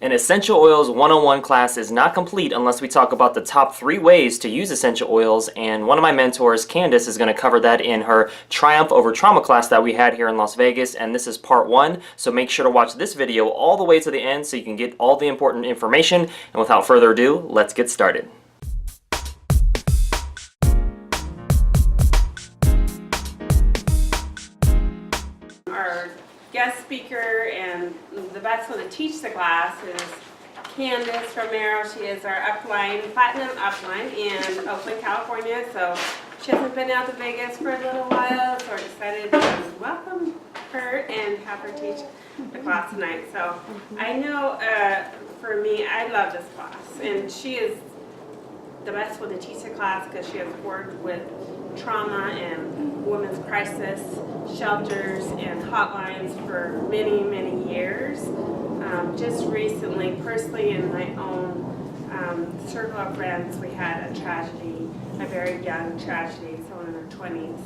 An Essential Oils 101 class is not complete unless we talk about the top 3 ways to use essential oils, and one of my mentors, Candace, is going to cover that in her Triumph Over Trauma class that we had here in Las Vegas, and this is part 1, so make sure to watch this video all the way to the end so you can get all the important information, and without further ado, let's get started. Our guest speaker and the best one to teach the class is Candace from Romero. She is our platinum upline in Oakland, California. So she hasn't been out to Vegas for a little while, so we're excited to welcome her and have her teach the class tonight. So I know for me, I love this class, and she is the best one to teach the class because she has worked with trauma and women's crisis shelters and hotlines for many, many years. Just recently, personally, in my own circle of friends, we had a tragedy, a very young tragedy, someone in her 20s.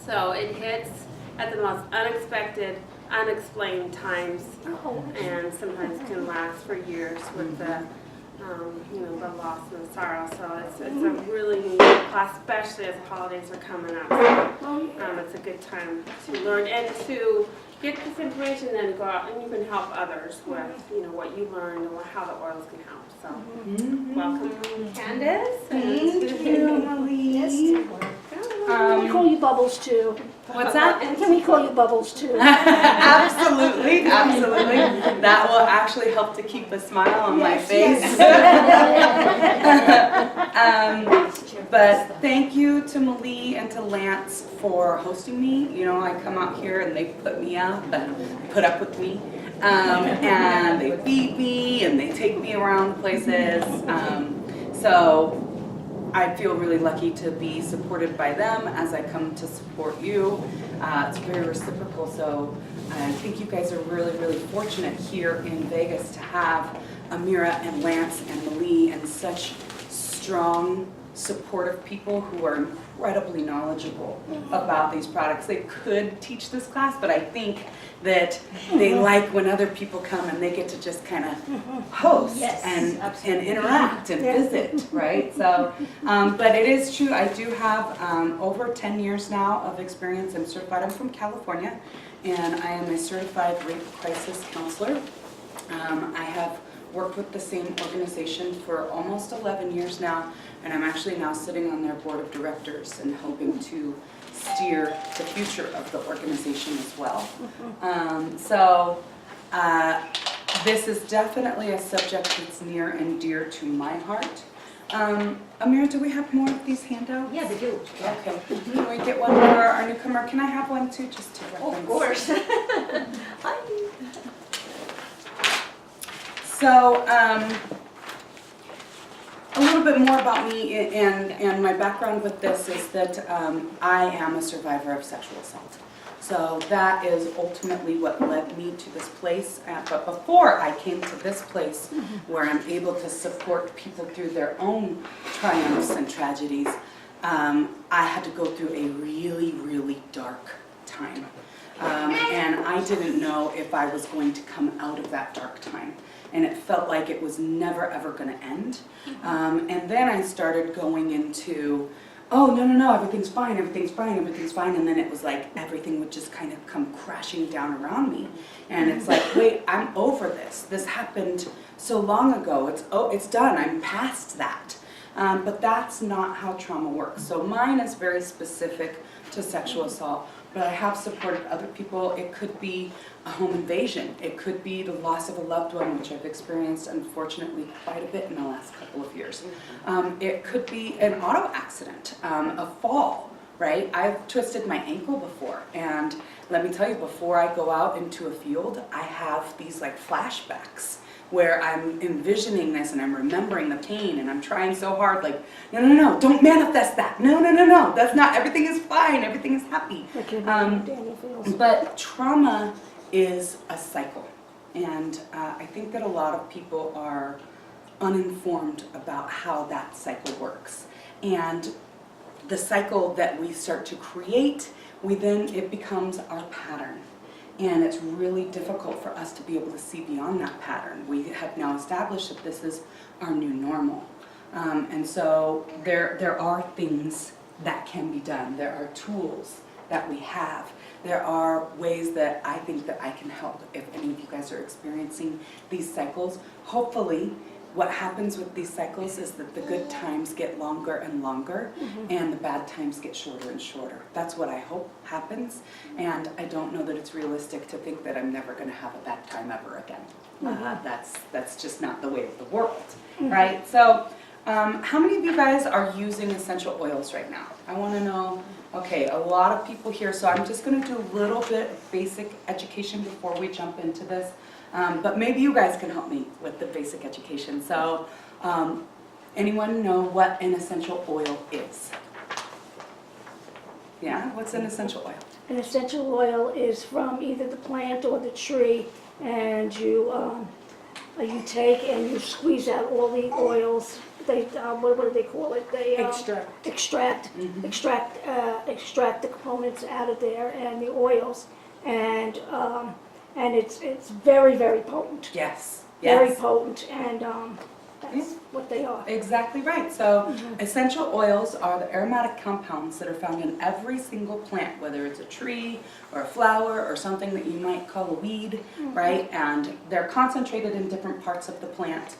So it hits at the most unexpected, unexplained times, and sometimes can last for years with the the loss and the sorrow. So it's a really neat class, especially as the holidays are coming up. So, it's a good time to learn and to get this information and then go out and you can help others with what you learned and how the oils can help. So welcome, Candace. Thank you, Malie. Can we call you Bubbles too? What's that? Can we call you Bubbles too? Absolutely, absolutely. That will actually help to keep a smile on my face. But thank you to Malie and to Lance for hosting me. You know, I come out here and they put me up and put up with me. And they feed me and they take me around places. So I feel really lucky to be supported by them as I come to support you. It's very reciprocal, so I think you guys are really, really fortunate here in Vegas to have Amira and Lance and Malie and such strong, supportive people who are incredibly knowledgeable about these products. They could teach this class, but I think that they like when other people come and they get to just kind of host and interact and visit, right? So, but it is true, I do have over 10 years now of experience. I'm certified, I'm from California, and I am a certified rape crisis counselor. I have worked with the same organization for almost 11 years now, and I'm actually now sitting on their board of directors and helping to steer the future of the organization as well. This is definitely a subject that's near and dear to my heart. Amira, do we have more of these handouts? Yeah, they do. Okay. Can we get one for our newcomer? Can I have one too, just to reference? Oh, of course. Hi. So, a little bit more about me and my background with this is that I am a survivor of sexual assault. So that is ultimately what led me to this place. But before I came to this place where I'm able to support people through their own triumphs and tragedies, I had to go through a really, really dark time. And I didn't know if I was going to come out of that dark time. And it felt like it was never ever going to end. And then I started going into, oh, no, everything's fine, everything's fine, everything's fine. And then it was like everything would just kind of come crashing down around me. And it's like, wait, I'm over this. This happened so long ago. It's done. I'm past that. But that's not how trauma works. So mine is very specific to sexual assault. But I have supported other people. It could be a home invasion. It could be the loss of a loved one, which I've experienced, unfortunately, quite a bit in the last couple of years. It could be an auto accident, a fall, right? I've twisted my ankle before, and let me tell you, before I go out into a field, I have these like flashbacks where I'm envisioning this and I'm remembering the pain and I'm trying so hard, like, no, don't manifest that. No, that's not, everything is fine, everything is happy. But trauma is a cycle. And I think that a lot of people are uninformed about how that cycle works. And the cycle that we start to create, it becomes our pattern. And it's really difficult for us to be able to see beyond that pattern. We have now established that this is our new normal. And so there are things that can be done. There are tools that we have. There are ways that I think that I can help if any of you guys are experiencing these cycles. Hopefully, what happens with these cycles is that the good times get longer and longer, and the bad times get shorter and shorter. That's what I hope happens, and I don't know that it's realistic to think that I'm never going to have a bad time ever again. That's just not the way of the world, right? So, how many of you guys are using essential oils right now? I want to know. Okay, a lot of people here, so I'm just going to do a little bit of basic education before we jump into this. But maybe you guys can help me with the basic education. So, anyone know what an essential oil is? Yeah, what's an essential oil? An essential oil is from either the plant or the tree, and you take and you squeeze out all the oils. They what do they call it? They extract the components out of there and the oils, and it's very, very potent. Yes. Very Yes. potent, and that's what they are. Exactly right. So essential oils are the aromatic compounds that are found in every single plant, whether it's a tree or a flower or something that you might call a weed, right? And they're concentrated in different parts of the plant.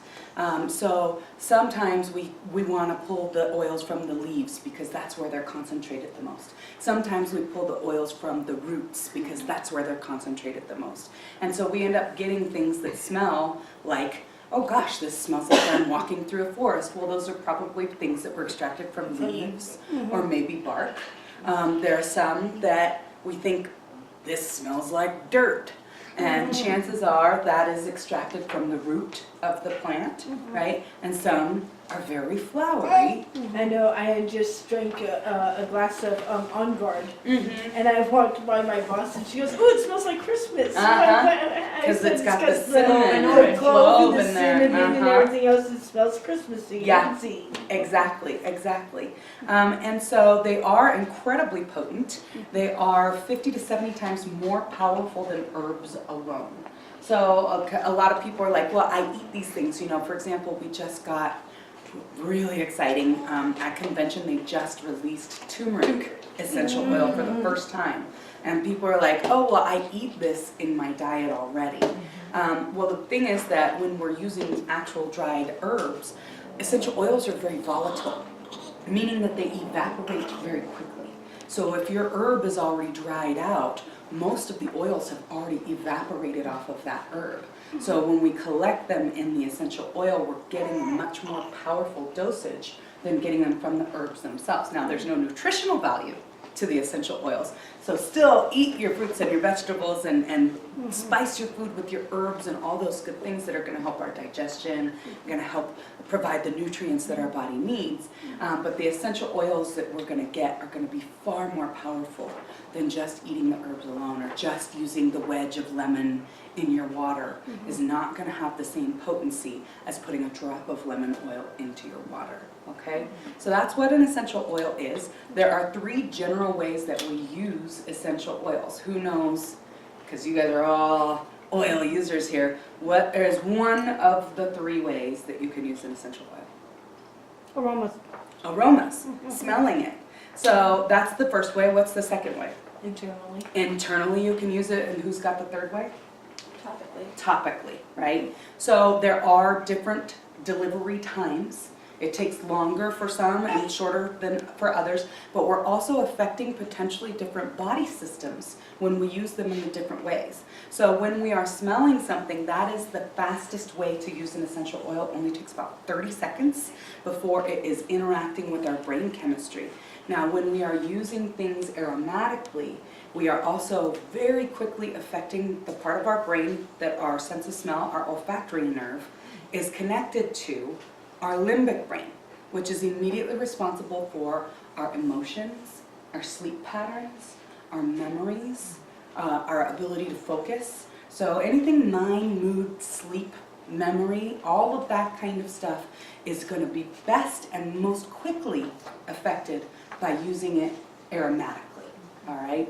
So sometimes we want to pull the oils from the leaves because that's where they're concentrated the most. Sometimes we pull the oils from the roots because that's where they're concentrated the most. And so we end up getting things that smell like, oh gosh, this smells like I'm walking through a forest. Well, those are probably things that were extracted from leaves or maybe bark. There are some that we think this smells like dirt. And chances are that is extracted from the root of the plant, right? And some are very flowery. I know, I had just drank a glass of On Guard, and I walked by my boss, and she goes, "Oh, it smells like Christmas." Because it's got the cinnamon and and the clove and the in there. cinnamon and everything else that smells Christmassy. Yeah. Fancy. Exactly, exactly. And so they are incredibly potent. They are 50 to 70 times more powerful than herbs alone. So a lot of people are like, well, I eat these things. You know, for example, we just got really exciting at convention. They just released turmeric essential oil for the first time. And people are like, oh, well, I eat this in my diet already. Well, the thing is that when we're using actual dried herbs, essential oils are very volatile, meaning that they evaporate very quickly. So if your herb is already dried out, most of the oils have already evaporated off of that herb. So when we collect them in the essential oil, we're getting a much more powerful dosage than getting them from the herbs themselves. Now, there's no nutritional value to the essential oils. So still eat your fruits and your vegetables and spice your food with your herbs and all those good things that are going to help our digestion, going to help provide the nutrients that our body needs. But the essential oils that we're going to get are going to be far more powerful than just eating the herbs alone or just using the wedge of lemon in your water is not going to have the same potency as putting a drop of lemon oil into your water, okay? So that's what an essential oil is. There are 3 general ways that we use essential oils. Who knows, because you guys are all oil users here, what is one of the 3 ways that you can use an essential oil? Aromas. Aromas, smelling it. So that's the first way. What's the second way? Internally. Internally you can use it, and who's got the third way? Topically. Topically, right? So there are different delivery times. It takes longer for some and shorter than for others, but we're also affecting potentially different body systems when we use them in the different ways. So when we are smelling something, that is the fastest way to use an essential oil. It only takes about 30 seconds before it is interacting with our brain chemistry. Now, when we are using things aromatically, we are also very quickly affecting the part of our brain that our sense of smell, our olfactory nerve, is connected to our limbic brain, which is immediately responsible for our emotions, our sleep patterns, our memories, our ability to focus. So anything mind, mood, sleep, memory, all of that kind of stuff is going to be best and most quickly affected by using it aromatically, all right?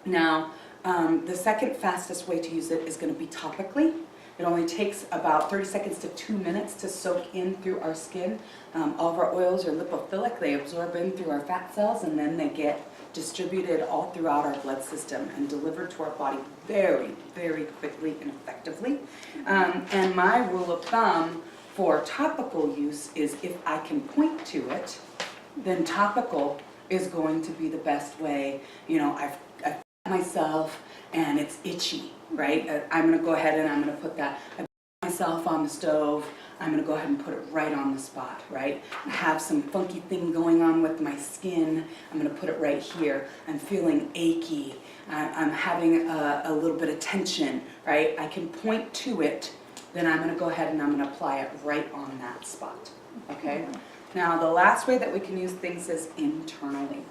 Now, The second fastest way to use it is going to be topically. It only takes about 30 seconds to 2 minutes to soak in through our skin. All of our oils are lipophilic. They absorb in through our fat cells, and then they get distributed all throughout our blood system and delivered to our body very, very quickly and effectively. And my rule of thumb for topical use is if I can point to it, then topical is going to be the best way. You know, I've myself and it's itchy, right? I'm going to go ahead and I'm going to put that myself on the stove. I'm going to go ahead and put it right on the spot, right? I have some funky thing going on with my skin. I'm going to put it right here. I'm feeling achy. I'm having a little bit of tension, right? I can point to it, then I'm going to go ahead and I'm going to apply it right on that spot, okay? Now, the last way that we can use things is internally.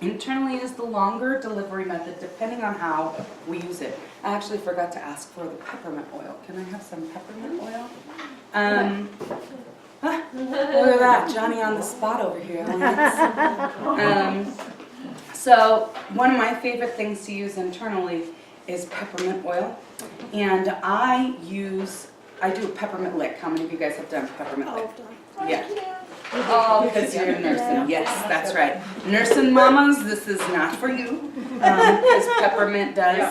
Internally is the longer delivery method, depending on how we use it. I actually forgot to ask for the peppermint oil. Can I have some peppermint oil? Look at that, Johnny on the spot over here. So one of my favorite things to use internally is peppermint oil. And I do a peppermint lick. How many of you guys have done peppermint lick? Yeah. Oh, because you're nursing. Yes, that's right. Nursing mamas, this is not for you. Because peppermint does